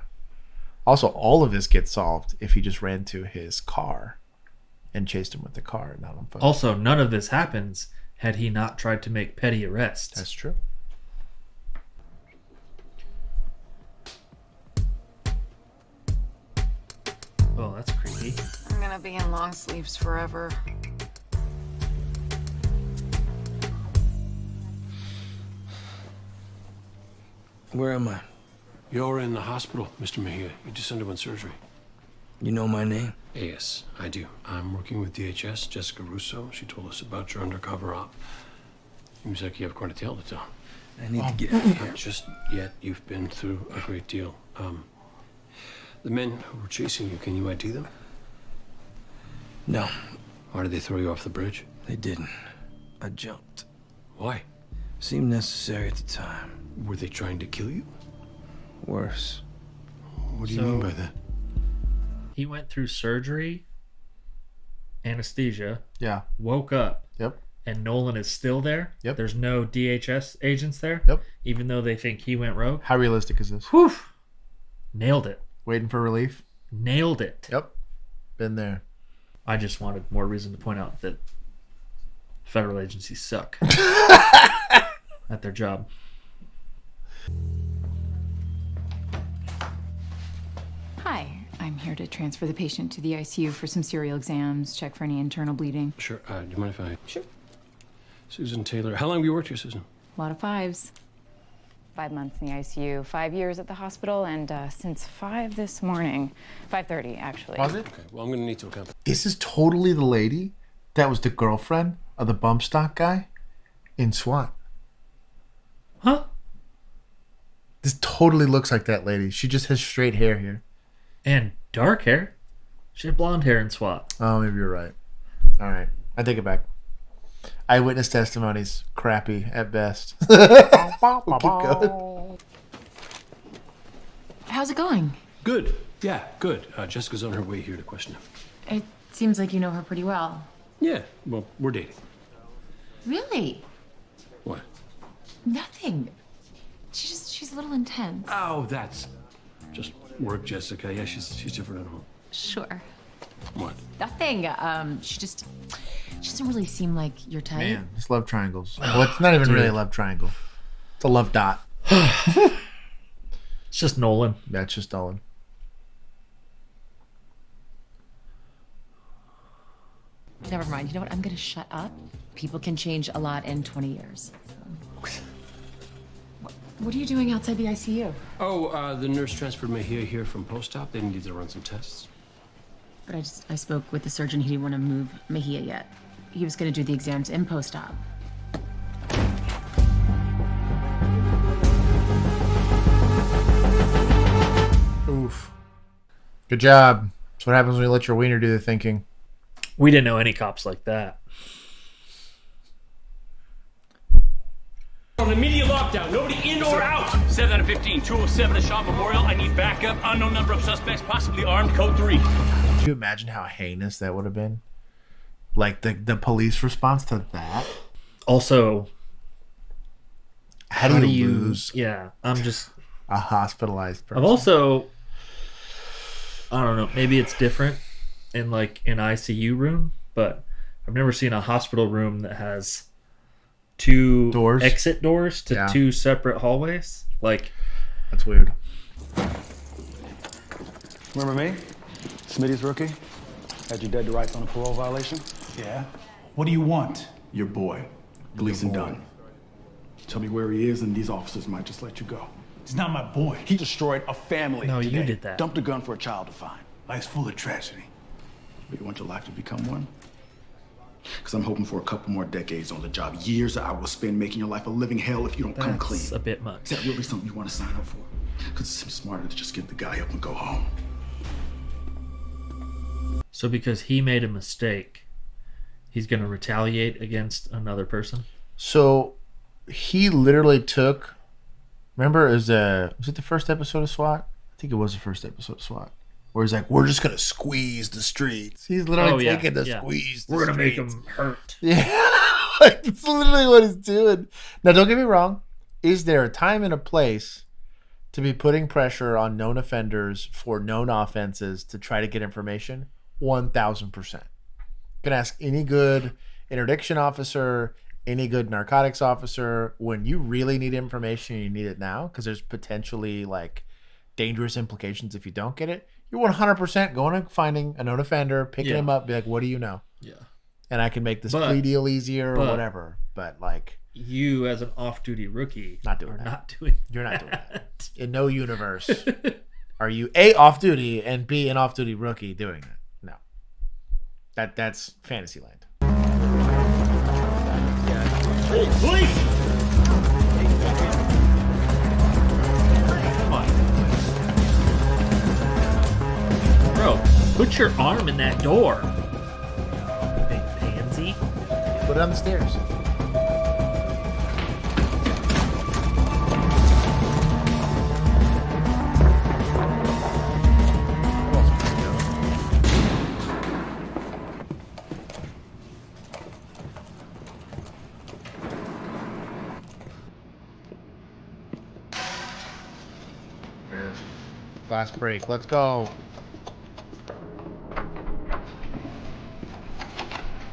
Also, all of this gets solved if he just ran to his car and chased him with the car, not on foot. Also, none of this happens had he not tried to make petty arrests. That's true. Oh, that's creepy. I'm gonna be in long sleeves forever. Where am I? You're in the hospital, Mr. Mejia. You just underwent surgery. You know my name? Yes, I do. I'm working with DHS, Jessica Russo. She told us about your undercover op. Seems like you have quite a tale to tell. I need to get out of here. Not just yet. You've been through a great deal. The men who were chasing you, can you ID them? No. Why did they throw you off the bridge? They didn't. I jumped. Why? Seemed necessary at the time. Were they trying to kill you? Worse. What do you mean by that? He went through surgery, anesthesia. Yeah. Woke up. Yep. And Nolan is still there. Yep. There's no DHS agents there. Yep. Even though they think he went rogue. How realistic is this? Whew. Nailed it. Waiting for relief? Nailed it. Yep. Been there. I just wanted more reason to point out that federal agencies suck at their job. Hi, I'm here to transfer the patient to the ICU for some serial exams, check for any internal bleeding. Sure. Do you mind if I... Sure. Susan Taylor. How long have you worked here, Susan? A lot of fives. 5 months in the ICU, 5 years at the hospital, and since 5 this morning. 5:30, actually. Was it? Okay, well, I'm going to need to account. This is totally the lady that was the girlfriend of the bump stock guy in SWAT. Huh? This totally looks like that lady. She just has straight hair here. And dark hair. She had blonde hair in SWAT. Oh, maybe you're right. All right. I take it back. Eyewitness testimonies, crappy at best. We'll keep going. How's it going? Good. Yeah, good. Jessica's on her way here to question him. It seems like you know her pretty well. Yeah, well, we're dating. Really? What? Nothing. She's a little intense. Oh, that's just work, Jessica. Yeah, she's different at home. Sure. What? Nothing. She doesn't really seem like your type. Man, it's love triangles. Well, it's not even really a love triangle. It's a love dot. It's just Nolan. That's just Nolan. Never mind. You know what? I'm gonna shut up. People can change a lot in 20 years. What are you doing outside the ICU? Oh, the nurse transferred Mejia here from post-op. They needed to run some tests. But I spoke with the surgeon. He didn't want to move Mejia yet. He was going to do the exams in post-op. Oof. Good job. That's what happens when you let your wiener do the thinking. We didn't know any cops like that. On immediate lockdown, nobody in or out. 7 out of 15, 207 at Shaw Memorial. I need backup. Unknown number of suspects, possibly armed. Code 3. Could you imagine how heinous that would have been? Like the police response to that? Also, how do you lose? Yeah, I'm just a hospitalized person. I've also, I don't know, maybe it's different in like an ICU room, but I've never seen a hospital room that has two doors, exit doors to two separate hallways. Like, that's weird. Remember me? Smitty's rookie? Had you dead to rights on a parole violation? Yeah. What do you want? Your boy, Gleason Dunn. Tell me where he is and these officers might just let you go. He's not my boy. He destroyed a family No, today. you did that. Dumped a gun for a child to find. Life's full of tragedy. But you want your life to become one? Because I'm hoping for a couple more decades on the job. Years that I will spend making your life a living hell if you don't come clean. That's a bit much. Is that really something you want to sign up for? Because it seems smarter to just get the guy up and go home. So because he made a mistake, he's going to retaliate against another person? So he literally took... Remember, was it the first episode of SWAT? I think it was the first episode of SWAT. Where he's like, we're just going to squeeze the streets. He's literally taking the squeeze. We're going to make him hurt. Yeah. Like, it's literally what he's doing. Now, don't get me wrong. Is there a time and a place to be putting pressure on known offenders for known offenses to try to get information? 1,000%. You can ask any good interdiction officer, any good narcotics officer, when you really need information and you need it now, because there's potentially like dangerous implications if you don't get it, you're 100% going and finding a known offender, picking him up, be like, what do you know? Yeah. And I can make this plea deal easier or whatever. But like, you as an off-duty rookie not doing you're not doing that. In no universe are you A, off-duty, and B, an off-duty rookie doing that. No. That's fantasy land. Hey, police! Come on. Bro, put your arm in that door. Big pansy. Put it on the stairs. Fast break. Let's go.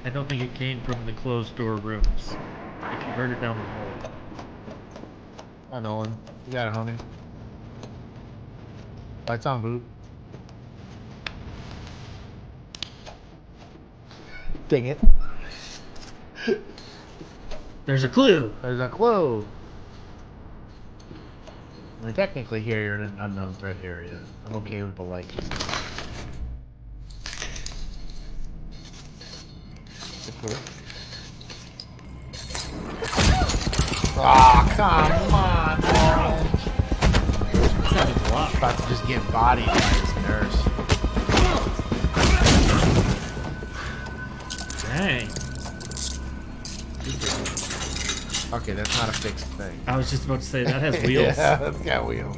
I don't think it came from the closed door rooms. If you heard it down the hall. Hi, Nolan. You got it, homie. Lights on, boo. Dang it. There's a clue. There's a clue. I mean, technically here you're in an unknown threat area. I'm okay with the light. Oh, come on, man. Sounds a lot. About to just get bodied by this nurse. Dang. Okay, that's not a fixed thing. I was just about to say, that has wheels. Yeah, that's got wheels.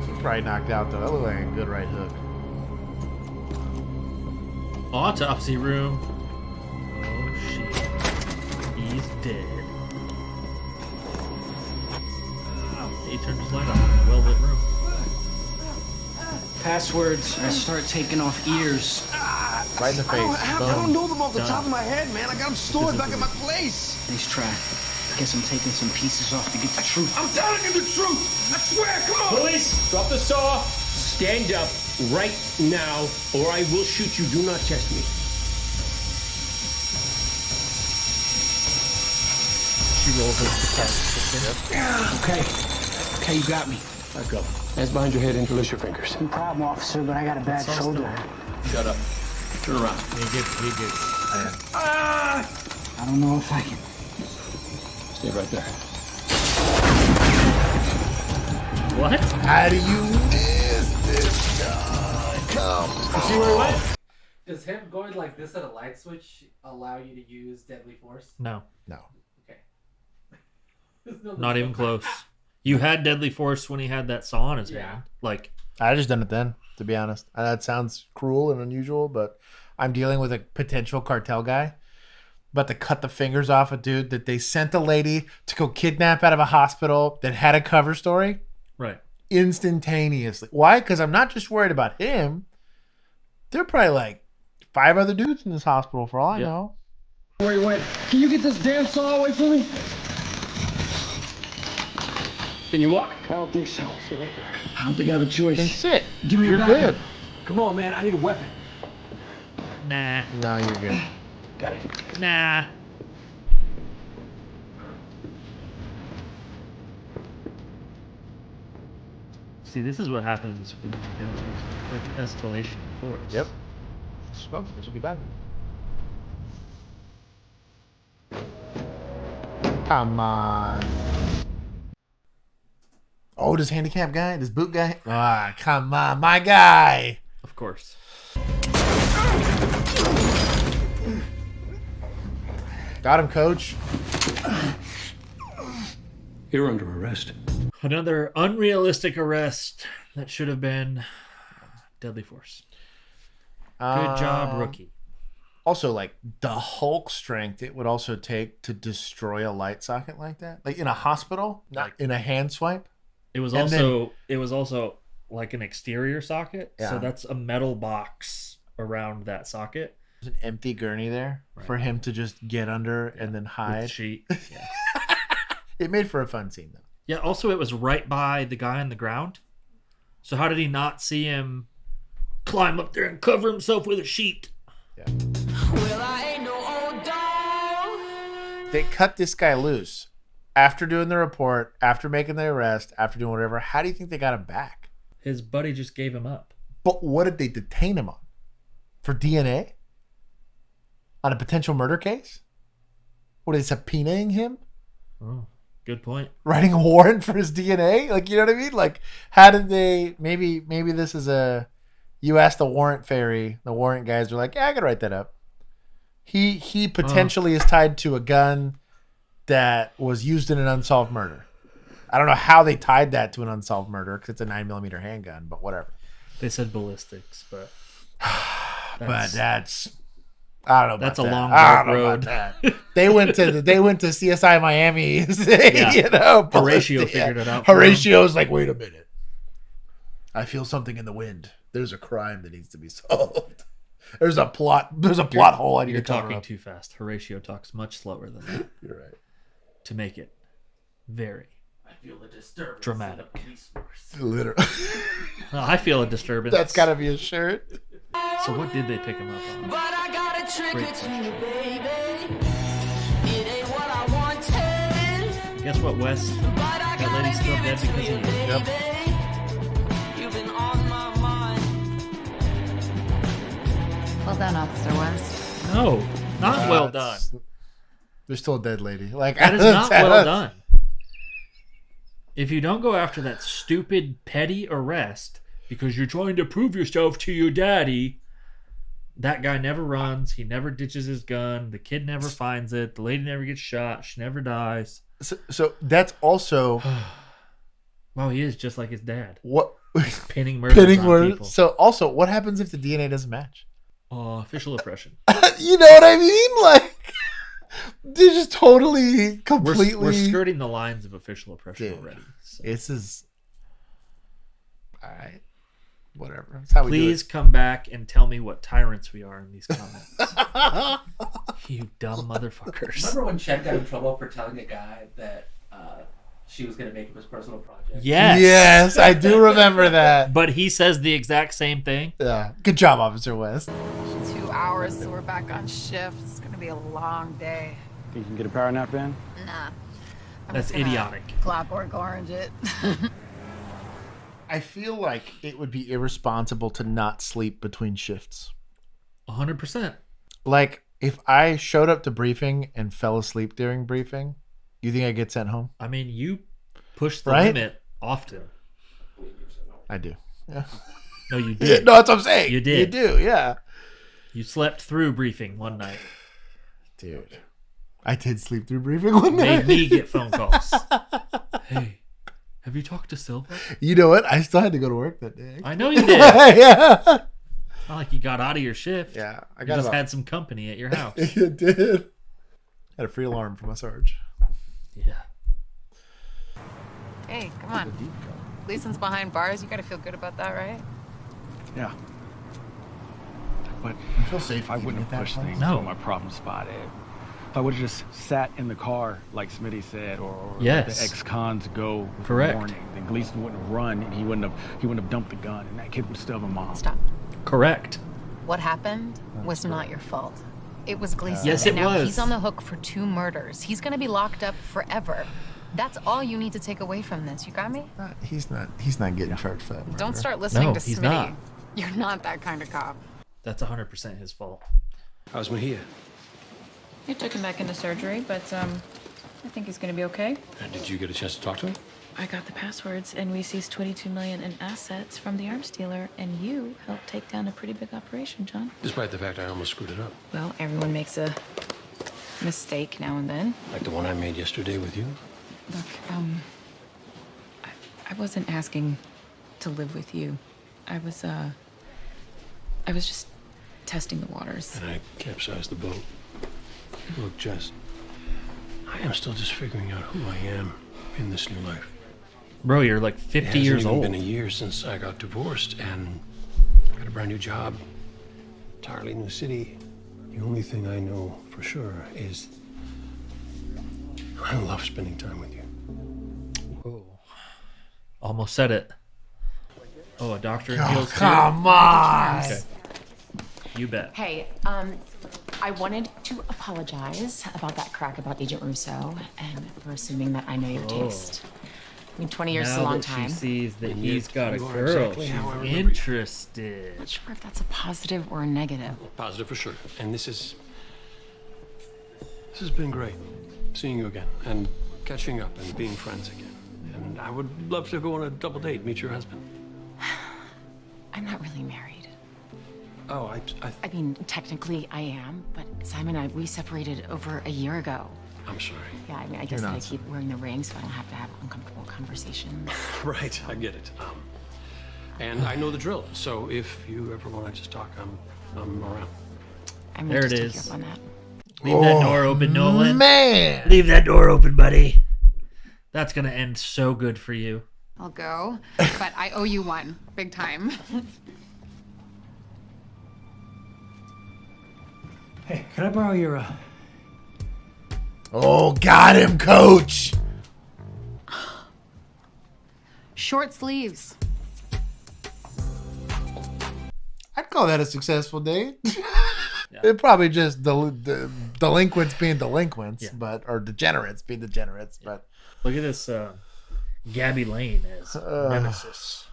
She's probably knocked out, though. That looks like a good right hook. Autopsy room. Oh, shit. He's dead. He turned his light on in a well-lit room. Passwords, I start taking off ears. Right in the face. I don't know them off the top of my head, man. I got them stored back at my place. Nice try. Guess I'm taking some pieces off to get the truth. I'm telling you the truth. I swear, come on. Police, drop the saw. Stand up right now, or I will shoot you. Do not test me. She rolls up the car. Okay, you got me. Let go. Hands behind your head, interlace your fingers. No problem, officer, but I got a bad shoulder. Shut up. Turn around. He gets. I don't know if I can. Stay right there. What? How do you miss this guy? Come on. See where he went? Does him going like this at a light switch allow you to use deadly force? No. Okay. Not even close. You had deadly force when he had that saw in his hand. Like, I just done it then, to be honest. That sounds cruel and unusual, but I'm dealing with a potential cartel guy. About to cut the fingers off a dude that they sent a lady to go kidnap out of a hospital that had a cover story. Right. Instantaneously. Why? Because I'm not just worried about him. There are probably like 5 other dudes in this hospital for all I know. Where he went? Can you get this damn saw away from me? Can you walk? I don't think so. I don't think I have a choice. Then sit. Give me You're your good. back. Come on, man. I need a weapon. Nah. No, you're good. Got it. Nah. See, this is what happens with escalation of force. Yep. This will be bad. Come on. Oh, this handicap guy? This boot guy? Ah, come on, my guy. Of course. Got him, coach. You're under arrest. Another unrealistic arrest that should have been deadly force. Good job, rookie. Also, like, the Hulk strength it would also take to destroy a light socket like that. Like, in a hospital, not in a hand swipe. It was also like an exterior socket. Yeah. So that's a metal box around that socket. There's an empty gurney there for him to just get under and then hide. With sheet. Yeah. It made for a fun scene, though. Yeah, also it was right by the guy on the ground. So how did he not see him climb up there and cover himself with a sheet? Yeah. Well, I ain't no old dog. They cut this guy loose after doing the report, after making the arrest, after doing whatever. How do you think they got him back? His buddy just gave him up. But what did they detain him on? For DNA? On a potential murder case? What, are they subpoenaing him? Oh, good point. Writing a warrant for his DNA? Like, you know what I mean? Like, how did they... Maybe this is a... You asked the warrant fairy. The warrant guys are like, yeah, I could write that up. He potentially is tied to a gun that was used in an unsolved murder. I don't know how they tied that to an unsolved murder because it's a 9mm handgun, but whatever. They said ballistics, but that's I don't know. That's about a that. long I dark don't know road. about that. They went to CSI Miami. You know, Horatio figured it out. Horatio's like, wait a minute. I feel something in the wind. There's a crime that needs to be solved. There's a plot hole. You're talking too fast. Horatio talks much slower than that. You're right. To make it very feel a disturbance dramatic. in the police force. Literally. I feel a disturbance. That's got to be a shirt. So what did they pick him up on? But I got a trick Great or question. two, baby. It ain't what I wanted. Guess what, Wes? That lady's still dead because of you. Yep. You've been on my mind. Well done, Officer West. No, not well done. There's still a dead lady. Like, That is not well done. If you don't go after that stupid petty arrest because you're trying to prove yourself to your daddy, that guy never runs. He never ditches his gun. The kid never finds it. The lady never gets shot. She never dies. So that's also... Well, he is just like his dad. What? Pinning murders on people. So also, what happens if the DNA doesn't match? Official oppression. You know what I mean? Like, they're just totally, completely... We're skirting the lines of official oppression already. So. This is... All right. Whatever. That's how Please we do come back and tell me what tyrants we are in these comments. You dumb motherfuckers. Remember when Chen got in trouble for telling a guy that she was going to make him his personal project? Yes. Yes, I do remember that. But he says the exact same thing. Yeah. Good job, Officer West. 2 hours till we're back on shift. It's going to be a long day. Think you can get a power nap in? Nah. I'm That's just gonna idiotic. Clockwork Orange it. I feel like it would be irresponsible to not sleep between shifts. 100%. Like, if I showed up to briefing and fell asleep during briefing, you think I'd get sent home? I mean, you push the Right? limit often. I do. Yeah. No, you did. No, that's what I'm saying. You did. You do, yeah. You slept through briefing one night. Dude. I did sleep through briefing one night. Made me get phone calls. Hey, have you talked to Silva? You know what? I still had to go to work that day. I know you did. Yeah. It's not like you got out of your shift. Yeah. You just had some company at your house. You did. Had a free alarm for my Sarge. Yeah. Hey, come on. Gleason's behind bars. You got to feel good about that, right? Yeah. But I feel safe. I wouldn't have pushed things No. on my problem spot, Ed. If I would have just sat in the car, like Smitty said, or Yes. let the ex-cons go with Correct. the warning, then Gleason wouldn't have run, and he wouldn't have dumped the gun, and that kid would still have a mom. Stop. Correct. What happened was not your fault. It was Gleason. Yes, and it now was. He's on the hook for 2 murders. He's going to be locked up forever. That's all you need to take away from this. You got me? He's not getting charged for that. Don't murder. start listening No, to he's Smitty. not. You're not that kind of cop. That's 100% his fault. How's Mejia? You took him back into surgery, but I think he's gonna be okay. And did you get a chance to talk to him? I got the passwords, and we seized $22 million in assets from the arms dealer, and you helped take down a pretty big operation, John. Despite the fact I almost screwed it up. Well, everyone makes a mistake now and then. Like the one I made yesterday with you? Look, I wasn't asking to live with you. I was just testing the waters. And I capsized the boat. Look, Jess, I am still just figuring out who I am in this new life. Bro, you're like 50 years old. It's been a year since I got divorced, and I got a brand new job, entirely new city. The only thing I know for sure is I love spending time with you. Whoa. Almost said it. Oh, a doctor in heels too? Come on! Okay. You bet. Hey, I wanted to apologize about that crack about Agent Russo and for assuming that I know your taste. I mean, 20 years is a long time. She sees that And he's yet got a you are girl. exactly She's how I remember you. interested. I'm not sure if that's a positive or a negative. Positive for sure. And this has been great, seeing you again and catching up and being friends again. And I would love to go on a double date, meet your husband. I'm not really married. Oh, I mean, technically I am, but Simon and we separated over a year ago. I'm sorry. Yeah, I mean, I guess I keep wearing the ring so I don't have to have uncomfortable conversations. Right, I get it. And I know the drill. So if you ever want to just talk, I'm around. I'm There just it take is. you up on that. Leave that door open, Nolan. Man! Leave that door open, buddy. That's going to end so good for you. I'll go, but I owe you one, big time. Hey, can I borrow your, Oh, got him, coach! Short sleeves. I'd call that a successful date. It probably just the delinquents being delinquents, or degenerates being degenerates. But look at this Gabby Lane as Nemesis.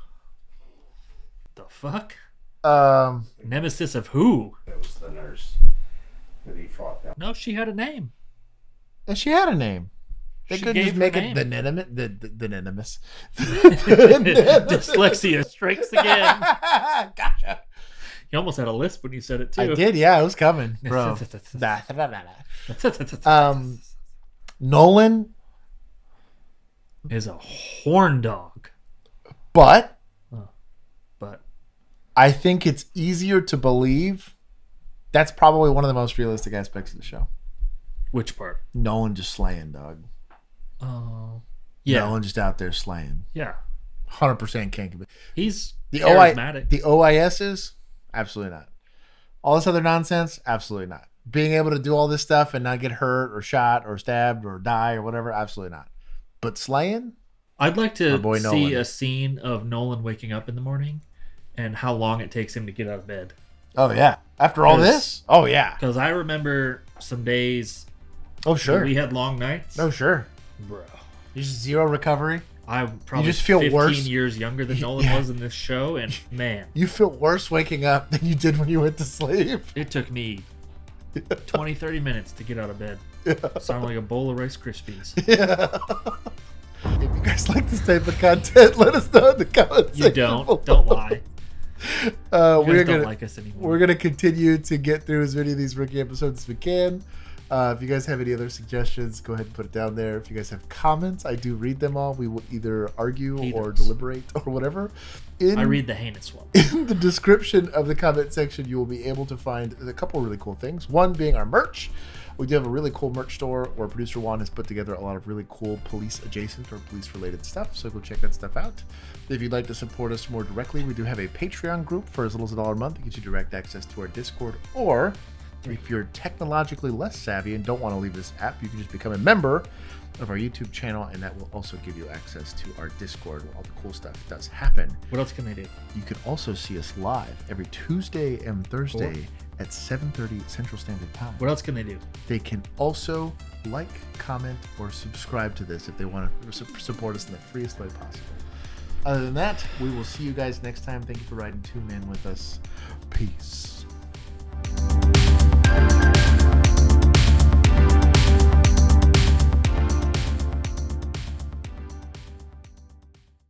The fuck? Nemesis of who? That was the nurse that he fought down. No, she had a name. And she had a name. They She couldn't gave just her make name. it the Nemesis. Dyslexia strikes again. Gotcha. You almost had a lisp when you said it too. I did, yeah, it was coming, bro. Nolan is a horn dog. But But I think it's easier to believe. That's probably one of the most realistic aspects of the show. Which part? Nolan just slaying, dog. Oh, yeah. Nolan just out there slaying. Yeah. 100% can't be. He's the charismatic. The OISs, absolutely not. All this other nonsense, absolutely not. Being able to do all this stuff and not get hurt or shot or stabbed or die or whatever, absolutely not. But slaying? I'd like to boy see Nolan. a scene of Nolan waking up in the morning and how long it takes him to get out of bed. Oh, yeah. After all this? Oh, yeah. Because I remember some days. Oh, sure. We had long nights. Oh, sure. Bro. There's zero recovery. I'm probably you just feel 15 worse. years younger than Nolan was in this show, and man. You feel worse waking up than you did when you went to sleep. It took me 20, 30 minutes to get out of bed. Sound like a bowl of Rice Krispies. Yeah. If you guys like this type of content, let us know in the comments. You don't. Don't lie. We're don't gonna like us anymore. We're gonna continue to get through as many of these rookie episodes as we can. If you guys have any other suggestions, go ahead and put it down there. If you guys have comments, I do read them all. We will either argue or deliberate or whatever. I read the heinous one. In the description of the comment section, you will be able to find a couple of really cool things. One being our merch. We do have a really cool merch store where producer Juan has put together a lot of really cool police adjacent or police related stuff. So go check that stuff out. If you'd like to support us more directly, we do have a Patreon group for as little as $1 a month. It gives you direct access to our Discord. Or if you're technologically less savvy and don't want to leave this app, you can just become a member of our YouTube channel, and that will also give you access to our Discord where all the cool stuff does happen. What else can they do? You can also see us live every Tuesday and Thursday at 7:30 Central Standard Time. What else can they do? They can also like, comment, or subscribe to this if they want to support us in the freest way possible. Other than that, we will see you guys next time. Thank you for riding 2 Men with us. Peace.